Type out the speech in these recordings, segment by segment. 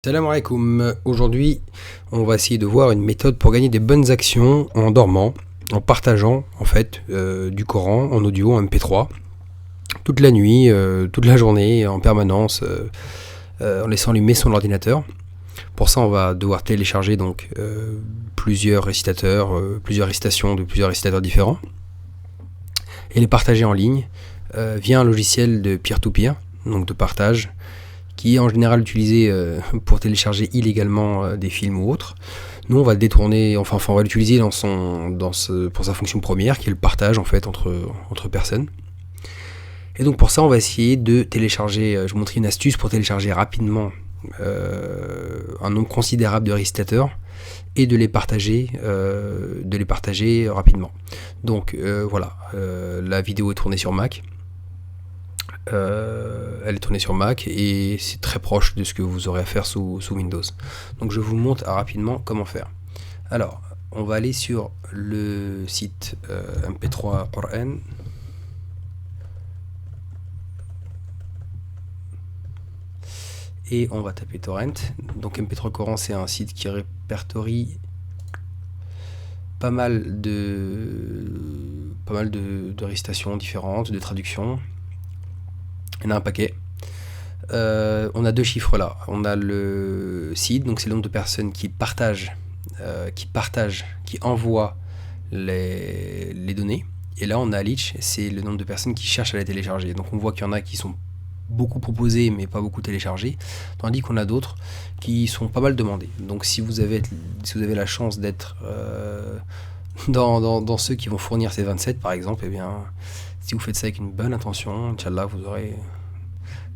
Salam alaikum. Aujourd'hui, on va essayer de voir une méthode pour gagner des bonnes actions en dormant, en partageant en fait du Coran en audio, en MP3, toute la nuit, toute la journée, en permanence, en laissant allumer son ordinateur. Pour ça, on va devoir télécharger donc plusieurs récitateurs, plusieurs récitations de plusieurs récitateurs différents, et les partager en ligne via un logiciel de peer-to-peer, donc de partage, qui est en général utilisé pour télécharger illégalement des films ou autres. Nous, on va le détourner, enfin on va l'utiliser pour sa fonction première, qui est le partage en fait entre personnes. Et donc pour ça, on va essayer de télécharger, je vais vous montrer une astuce pour télécharger rapidement un nombre considérable de récitateurs et de les partager rapidement. Donc voilà, la vidéo est tournée sur Mac. Elle est tournée sur Mac et c'est très proche de ce que vous aurez à faire sous Windows. Donc je vous montre rapidement comment faire. Alors, on va aller sur le site MP3 Coran. Et on va taper torrent. Donc MP3 Coran, c'est un site qui répertorie pas mal de récitations différentes, de traductions. Il y en a un paquet. On a deux chiffres là. On a le seed, donc c'est le nombre de personnes qui partagent, qui envoient les données. Et là on a Leech, c'est le nombre de personnes qui cherchent à les télécharger. Donc on voit qu'il y en a qui sont beaucoup proposés mais pas beaucoup téléchargés, tandis qu'on a d'autres qui sont pas mal demandés. Donc si vous avez la chance d'être dans ceux qui vont fournir ces 27 par exemple, et bien si vous faites ça avec une bonne intention, Inch'Allah, vous aurez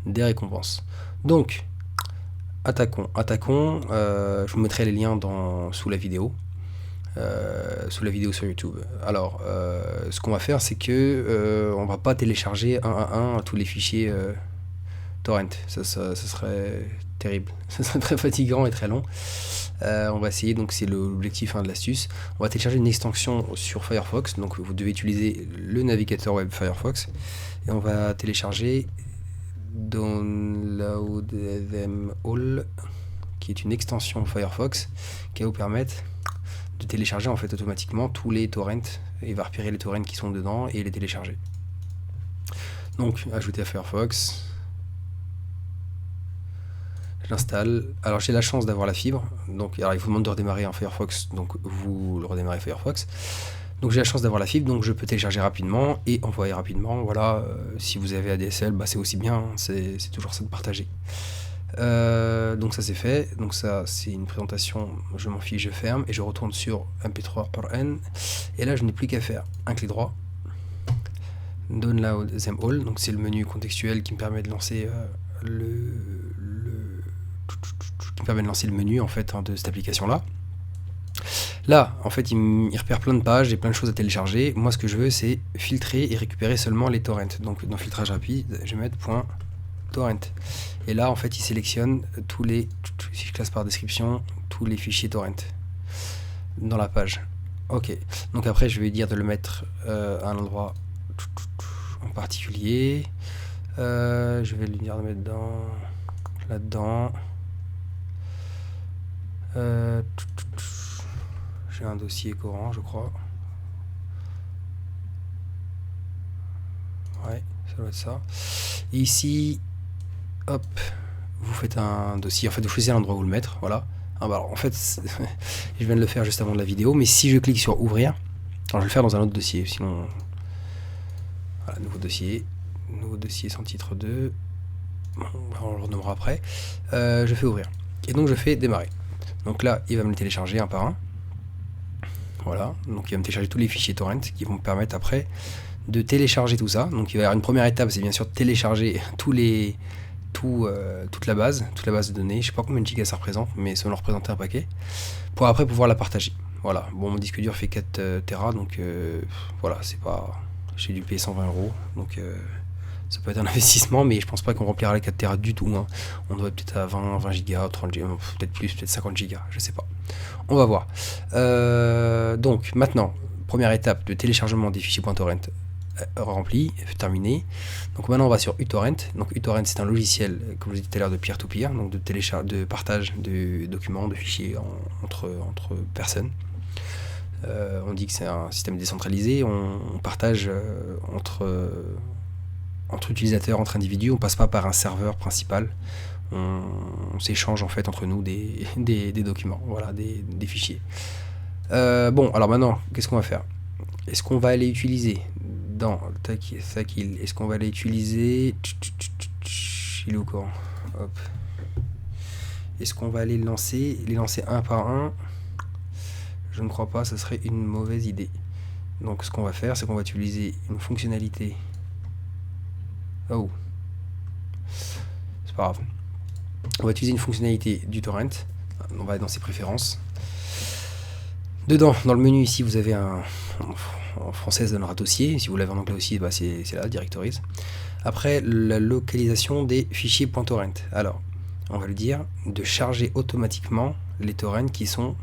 des récompenses. Donc, attaquons. Je vous mettrai les liens sous la vidéo sur YouTube. Alors, ce qu'on va faire, c'est que on va pas télécharger un à un tous les fichiers torrent. Ça serait terrible. Ça serait très fatigant et très long. On va essayer, donc c'est l'objectif de l'astuce. On va télécharger une extension sur Firefox, donc vous devez utiliser le navigateur web Firefox, et on va télécharger Download Them All, qui est une extension Firefox qui va vous permettre de télécharger en fait automatiquement tous les torrents. Il va repérer les torrents qui sont dedans et les télécharger. Donc ajouter à Firefox. J'installe. Alors j'ai la chance d'avoir la fibre, donc alors il vous demande de redémarrer en Firefox, donc vous le redémarrez Firefox. Donc j'ai la chance d'avoir la fibre, donc je peux télécharger rapidement et envoyer rapidement. Voilà, si vous avez ADSL, c'est aussi bien, c'est toujours ça de partager. Donc ça c'est fait, donc ça c'est une présentation, je m'en fiche, je ferme et je retourne sur MP3 Coran, et là je n'ai plus qu'à faire un clic droit, Download Them All, donc c'est le menu contextuel qui me permet de lancer le menu en fait de cette application là. Là en fait il repère plein de pages et plein de choses à télécharger. Moi ce que je veux c'est filtrer et récupérer seulement les torrents. Donc dans filtrage rapide je vais mettre .torrent, et là en fait il sélectionne si je classe par description, tous les fichiers torrent dans la page. Ok, donc après je vais dire de le mettre à un endroit en particulier. Je vais lui dire de mettre là-dedans. J'ai un dossier Coran, je crois. Ouais, ça doit être ça. Et ici, hop, vous faites un dossier. En fait, vous choisissez l'endroit où le mettre. Voilà. Alors, en fait, je viens de le faire juste avant de la vidéo, mais si je clique sur ouvrir, alors je vais le faire dans un autre dossier. Sinon, voilà, nouveau dossier sans titre 2. On le renommera après. Je fais ouvrir. Et donc je fais démarrer. Donc là, il va me les télécharger un par un. Voilà. Donc il va me télécharger tous les fichiers torrent qui vont me permettre après de télécharger tout ça. Donc il va y avoir une première étape, c'est bien sûr de télécharger toute la base de données. Je sais pas combien de gigas ça représente, mais ça va leur représenter un paquet. Pour après pouvoir la partager. Voilà. Bon, mon disque dur fait 4 Tera, donc voilà, c'est pas. J'ai dû payer 120 €. Donc ça peut être un investissement, mais je pense pas qu'on remplira les 4 Tera du tout. Hein. On doit peut-être à 20 gigas, 30 gigas, peut-être plus, peut-être 50 gigas, je sais pas. On va voir. Donc maintenant, première étape de téléchargement des fichiers .torrent rempli, terminé. Donc maintenant on va sur uTorrent. Donc uTorrent c'est un logiciel, comme je l'ai dit tout à l'heure, de peer-to-peer, donc de partage de documents, de fichiers entre personnes. On dit que c'est un système décentralisé, on partage entre utilisateurs, entre individus, on passe pas par un serveur principal, on s'échange en fait entre nous des documents, voilà, des fichiers. Bon, alors maintenant, qu'est-ce qu'on va faire? Est-ce qu'on va aller utiliser dans Thakil, est-ce qu'on va aller utiliser, il est au courant, hop, est-ce qu'on va aller les lancer un par un? Je ne crois pas, ce serait une mauvaise idée. Donc ce qu'on va faire, c'est qu'on va utiliser une fonctionnalité. Oh, c'est pas grave. On va utiliser une fonctionnalité du torrent. On va aller dans ses préférences. Dedans, dans le menu ici, vous avez en français ça donnera dossier. Si vous l'avez en anglais aussi, bah c'est là, directories. Après, la localisation des fichiers .torrent. Alors, on va lui dire de charger automatiquement les torrents qui sont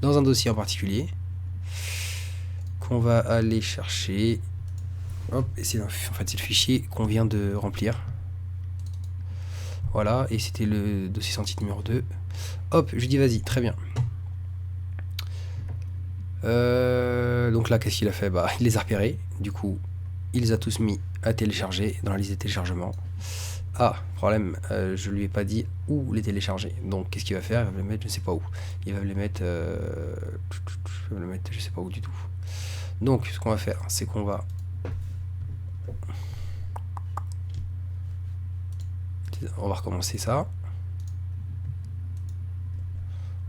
dans un dossier en particulier, qu'on va aller chercher. Hop, et c'est en fait le fichier qu'on vient de remplir. Voilà, et c'était le dossier senti numéro 2. Hop, je dis vas-y, très bien. Donc là, qu'est-ce qu'il a fait? Bah, il les a repérés. Du coup, il les a tous mis à télécharger dans la liste des téléchargements. Ah, problème, je lui ai pas dit où les télécharger. Donc, qu'est-ce qu'il va faire? Il va me les mettre, je sais pas où. Il va me les mettre, je sais pas où du tout. Donc, ce qu'on va faire, c'est qu'on va recommencer ça.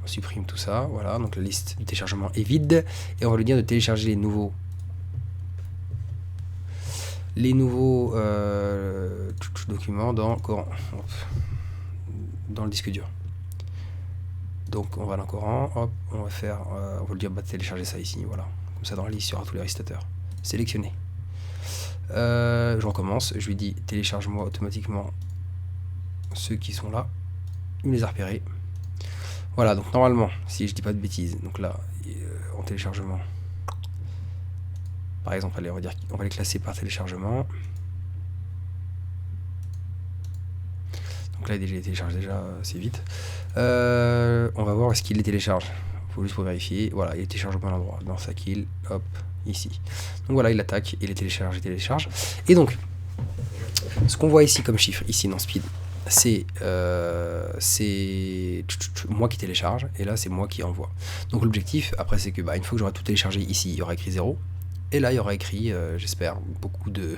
On supprime tout ça, voilà, donc la liste du téléchargement est vide, et on va lui dire de télécharger les nouveaux documents dans le disque dur. Donc on va dans Coran, hop, on va lui dire de télécharger ça ici, voilà, comme ça dans la liste il y aura tous les récitateurs sélectionnés. Je recommence, je lui dis télécharge-moi automatiquement ceux qui sont là, il me les a repérés. Voilà, donc normalement, si je dis pas de bêtises, donc là, en téléchargement, par exemple, allez, on va les classer par téléchargement. Donc là, il les télécharge déjà assez vite. On va voir est-ce qu'il les télécharge. Il faut juste pour vérifier. Voilà, il les télécharge au bon endroit. Dans Thakil, hop, ici. Donc voilà, il attaque, il les télécharge, Et donc, ce qu'on voit ici comme chiffre, ici dans Speed, c'est moi qui télécharge, et là c'est moi qui envoie. Donc l'objectif après c'est que une fois que j'aurai tout téléchargé ici, il y aura écrit 0, et là il y aura écrit j'espère beaucoup de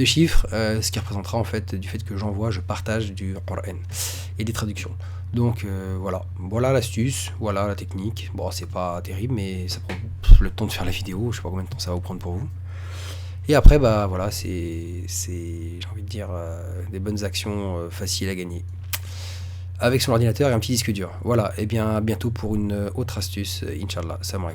chiffres, ce qui représentera en fait du fait que j'envoie, je partage du Coran et des traductions. Donc voilà l'astuce, voilà la technique. Bon, c'est pas terrible, mais ça prend le temps de faire la vidéo, je sais pas combien de temps ça va vous prendre pour vous. Et après, bah voilà, c'est j'ai envie de dire, des bonnes actions faciles à gagner. Avec son ordinateur et un petit disque dur. Voilà, et bien à bientôt pour une autre astuce, Inch'Allah. Salam alaikum.